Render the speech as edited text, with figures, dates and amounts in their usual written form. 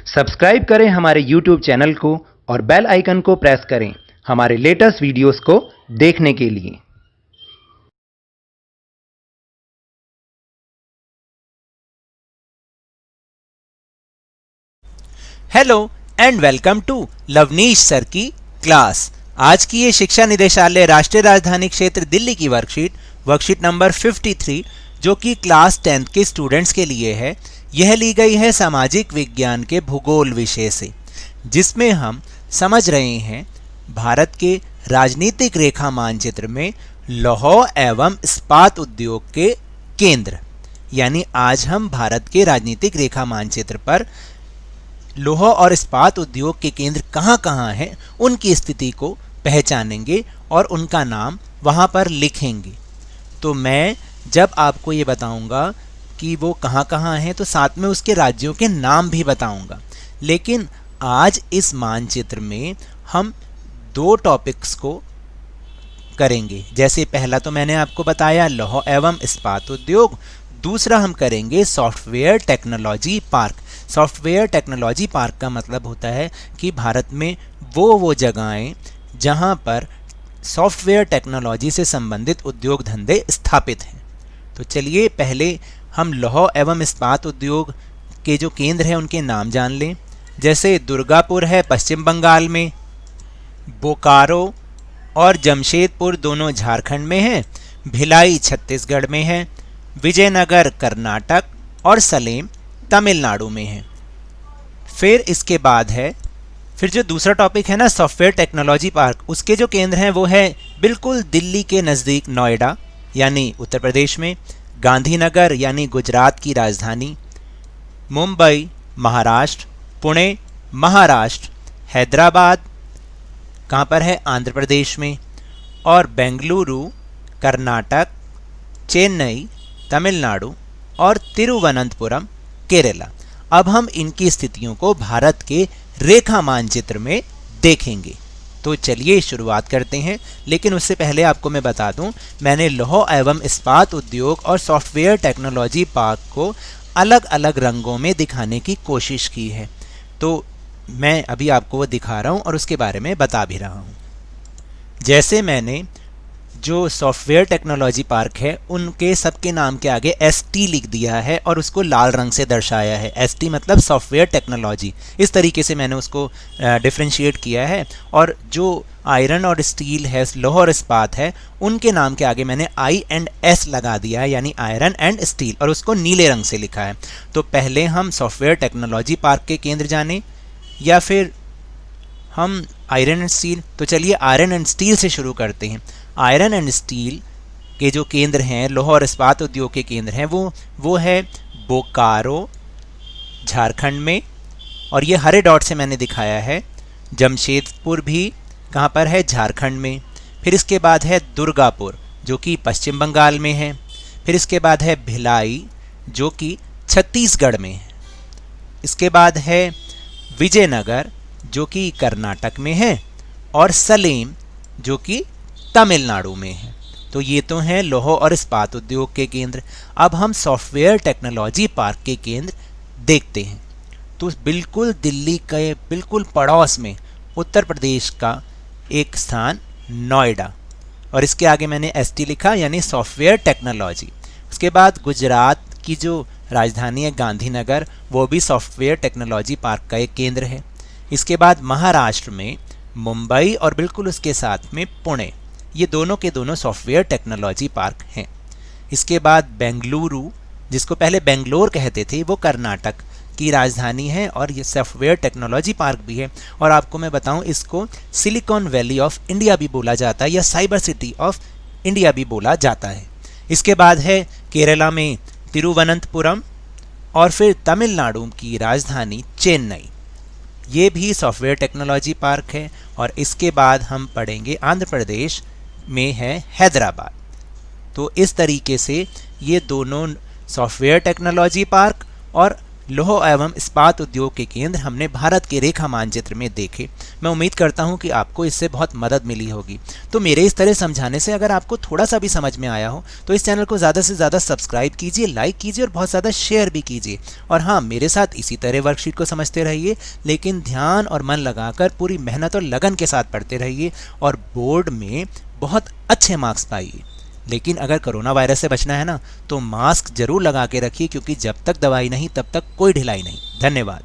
Subscribe करें हमारे YouTube channel को और बेल आइकन को प्रेस करें हमारे लेटेस्ट वीडियोस को देखने के लिए। Hello and welcome to Lovneesh sir की क्लास। आज की ये शिक्षा निदेशालय राष्ट्रीय राजधानी क्षेत्र दिल्ली की वर्कशीट नंबर 53 जो कि क्लास 10th के स्टूडेंट्स के लिए है, यह ली गई है सामाजिक विज्ञान के भूगोल विषय से, जिसमें हम समझ रहे हैं भारत के राजनीतिक रेखा मानचित्र में लौह एवं इस्पात उद्योग के केंद्र। यानी आज हम भारत के राजनीतिक रेखा मानचित्र पर लौह और इस्पात उद्योग के केंद्र कहाँ कहाँ हैं उनकी स्थिति को पहचानेंगे और उनका नाम वहाँ पर लिखेंगे। तो मैं जब आपको ये बताऊंगा कि वो कहाँ कहाँ हैं तो साथ में उसके राज्यों के नाम भी बताऊंगा। लेकिन आज इस मानचित्र में हम दो टॉपिक्स को करेंगे। जैसे पहला तो मैंने आपको बताया लौह एवं इस्पात उद्योग, दूसरा हम करेंगे software technology park. Software technology park का मतलब होता है कि भारत में वो जगहें जहां पर सॉफ्टवेयर टेक्नोलॉजी से संबंधित उद्योग धंधे स्थापित हैं। तो चलिए पहले हम लौह एवं इस्पात उद्योग के जो केंद्र हैं उनके नाम जान लें। जैसे दुर्गापुर है पश्चिम बंगाल में, बोकारो और जमशेदपुर दोनों झारखंड में हैं, भिलाई छत्तीसगढ़ में है, विजयनगर कर्नाटक और सलेम तमिलनाडु में है। फिर इसके बाद है जो दूसरा टॉपिक है ना सॉफ्टवेयर टेक्नोलॉजी पार्क, उसके जो केंद्र हैं वो है बिल्कुल दिल्ली के नज़दीक नोएडा यानी उत्तर प्रदेश में, गांधीनगर यानी गुजरात की राजधानी, मुंबई महाराष्ट्र, पुणे महाराष्ट्र, हैदराबाद कहाँ पर है आंध्र प्रदेश में, और बेंगलुरु कर्नाटक, चेन्नई तमिलनाडु और तिरुवनंतपुरम केरला। अब हम इनकी स्थितियों को भारत के रेखा मानचित्र में देखेंगे। तो चलिए शुरुआत करते हैं। लेकिन उससे पहले आपको मैं बता दूं, मैंने लौह एवं इस्पात उद्योग और सॉफ्टवेयर टेक्नोलॉजी पार्क को अलग अलग रंगों में दिखाने की कोशिश की है। तो मैं अभी आपको वो दिखा रहा हूं और उसके बारे में बता भी रहा हूं। जैसे मैंने जो सॉफ्टवेयर टेक्नोलॉजी पार्क है उनके सबके नाम के आगे ST लिख दिया है और उसको लाल रंग से दर्शाया है। ST मतलब सॉफ्टवेयर टेक्नोलॉजी। इस तरीके से मैंने उसको डिफ्रेंशिएट किया है। और जो आयरन और स्टील है, लौह और इस्पात है, उनके नाम के आगे मैंने I and S लगा दिया है, यानी आयरन एंड स्टील, और उसको नीले रंग से लिखा है। तो पहले हम सॉफ्टवेयर टेक्नोलॉजी पार्क के केंद्र जाने या फिर हम आयरन एंड स्टील। तो चलिए आयरन एंड स्टील से शुरू करते हैं। आयरन एंड स्टील के जो केंद्र हैं, लौह और इस्पात उद्योग के केंद्र हैं, वो है बोकारो झारखंड में, और ये हरे डॉट से मैंने दिखाया है। जमशेदपुर भी कहाँ पर है झारखंड में। फिर इसके बाद है दुर्गापुर जो कि पश्चिम बंगाल में है। फिर इसके बाद है भिलाई जो कि छत्तीसगढ़ में है। इसके बाद है विजयनगर जो कि कर्नाटक में है, और सलेम जो कि तमिलनाडु में है। तो ये तो हैं लौह और इस्पात उद्योग के केंद्र। अब हम सॉफ्टवेयर टेक्नोलॉजी पार्क के केंद्र देखते हैं। तो बिल्कुल दिल्ली के बिल्कुल पड़ोस में उत्तर प्रदेश का एक स्थान नोएडा, और इसके आगे मैंने ST लिखा यानी सॉफ्टवेयर टेक्नोलॉजी। उसके बाद गुजरात की जो राजधानी है गांधीनगर, वो भी सॉफ्टवेयर टेक्नोलॉजी पार्क का एक केंद्र है। इसके बाद महाराष्ट्र में मुंबई और बिल्कुल उसके साथ में पुणे, ये दोनों के दोनों सॉफ्टवेयर टेक्नोलॉजी पार्क हैं। इसके बाद बेंगलुरु, जिसको पहले बेंगलोर कहते थे, वो कर्नाटक की राजधानी है और ये सॉफ्टवेयर टेक्नोलॉजी पार्क भी है। और आपको मैं बताऊं, इसको सिलिकॉन वैली ऑफ इंडिया भी बोला जाता है या साइबर सिटी ऑफ इंडिया भी बोला जाता है। इसके बाद है केरला में तिरुवनंतपुरम, और फिर तमिलनाडु की राजधानी चेन्नई, ये भी सॉफ्टवेयर टेक्नोलॉजी पार्क है। और इसके बाद हम पढ़ेंगे आंध्र प्रदेश में है हैदराबाद। तो इस तरीके से ये दोनों सॉफ्टवेयर टेक्नोलॉजी पार्क और लौह एवं इस्पात उद्योग के केंद्र हमने भारत के रेखा मानचित्र में देखे। मैं उम्मीद करता हूं कि आपको इससे बहुत मदद मिली होगी। तो मेरे इस तरह समझाने से अगर आपको थोड़ा सा भी समझ में आया हो तो इस चैनल को ज़्यादा से ज़्यादा सब्सक्राइब कीजिए, लाइक कीजिए और बहुत ज़्यादा शेयर भी कीजिए। और हाँ, मेरे साथ इसी तरह वर्कशीट को समझते रहिए, लेकिन ध्यान और मन लगाकर पूरी मेहनत और लगन के साथ पढ़ते रहिए और बोर्ड में बहुत अच्छे मार्क्स पाइए। लेकिन अगर कोरोना वायरस से बचना है ना, तो मास्क जरूर लगा के रखिए, क्योंकि जब तक दवाई नहीं तब तक कोई ढिलाई नहीं। धन्यवाद।